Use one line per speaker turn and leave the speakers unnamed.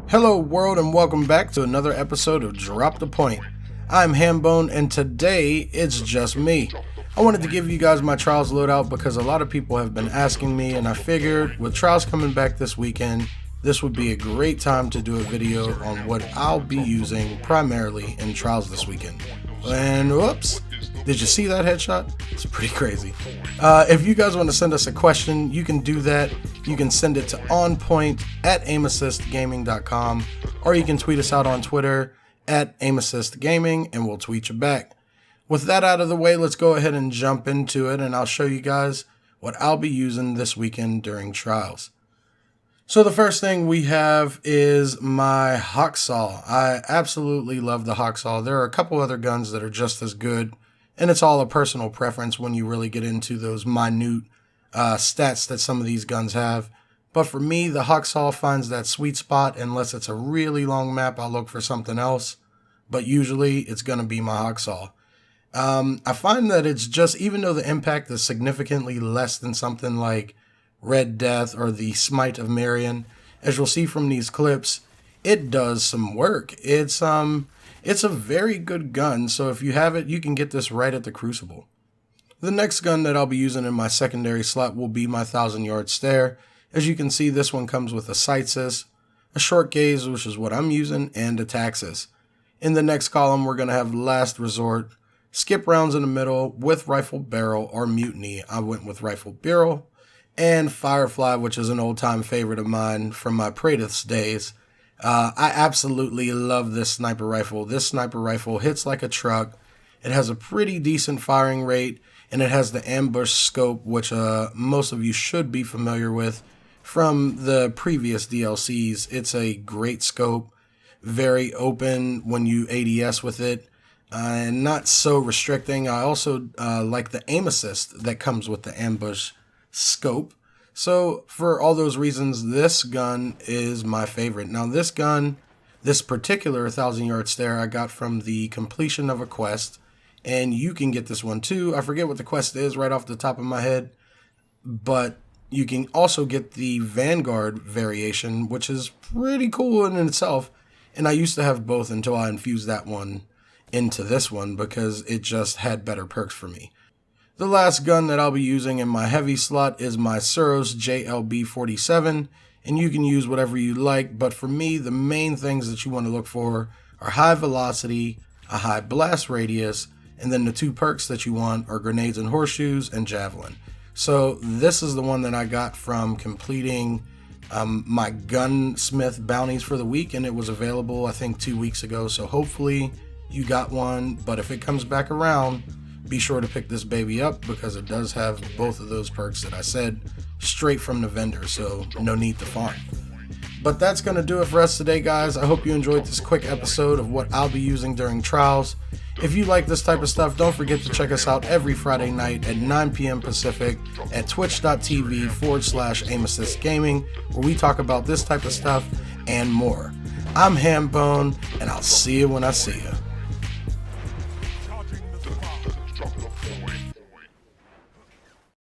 Hello world and welcome back to another episode of Drop the Point. I'm Hambone and today it's just me. I wanted to give you guys my Trials loadout because a lot of people have been asking me, and I figured with Trials coming back this weekend, this would be a great time to do a video on what I'll be using primarily in Trials this weekend. And whoops, did you see that headshot? It's pretty crazy. If you guys want to send us a question, you can do that. You can send it to onpoint@aimassistgaming.com, or you can tweet us out on Twitter @aimassistgaming and we'll tweet you back. With that out of the way, let's go ahead and jump into it, and I'll show you guys what I'll be using this weekend during Trials. So the first thing we have is my Hawksall. I absolutely love the Hawksall. There are a couple other guns that are just as good, and it's all a personal preference when you really get into those minute stats that some of these guns have. But for me, the Hawksall finds that sweet spot. Unless it's a really long map, I'll look for something else. But usually, it's going to be my Hawksall. I find that it's just, even though the impact is significantly less than something like Red Death or the Smite of Marion, as you'll see from these clips, it does some work. It's a very good gun, so if you have it, you can get this right at the Crucible. The next gun that I'll be using in my secondary slot will be my 1000-yard stare. As you can see, this one comes with a sight assist, a short gaze, which is what I'm using, and a taxis. In the next column, we're going to have last resort, skip rounds in the middle with rifle barrel or mutiny. I went with rifle barrel. And Firefly, which is an old-time favorite of mine from my Praedyth's days. I absolutely love this sniper rifle. This sniper rifle hits like a truck. It has a pretty decent firing rate, and it has the ambush scope, which most of you should be familiar with from the previous DLCs. It's a great scope, very open when you ADS with it, and not so restricting. I also like the aim assist that comes with the ambush scope. So for all those reasons, this gun is my favorite. Now this gun, this particular 1000-yard stare, I got from the completion of a quest, and you can get this one too. I forget what the quest is right off the top of my head, but you can also get the Vanguard variation, which is pretty cool in itself. And I used to have both until I infused that one into this one because it just had better perks for me. The last gun that I'll be using in my heavy slot is my ceros JLB47, and you can use whatever you like, but for me, the main things that you want to look for are high velocity, a high blast radius, and then the two perks that you want are grenades and horseshoes and javelin. So this is the one that I got from completing my gunsmith bounties for the week, and it was available I think 2 weeks ago, so hopefully you got one. But if it comes back around, be sure to pick this baby up because it does have both of those perks that I said straight from the vendor, so no need to farm. But that's going to do it for us today, guys. I hope you enjoyed this quick episode of what I'll be using during Trials. If you like this type of stuff, don't forget to check us out every Friday night at 9 p.m. Pacific at twitch.tv/aimassistgaming, where we talk about this type of stuff and more. I'm Hambone, and I'll see you when I see you.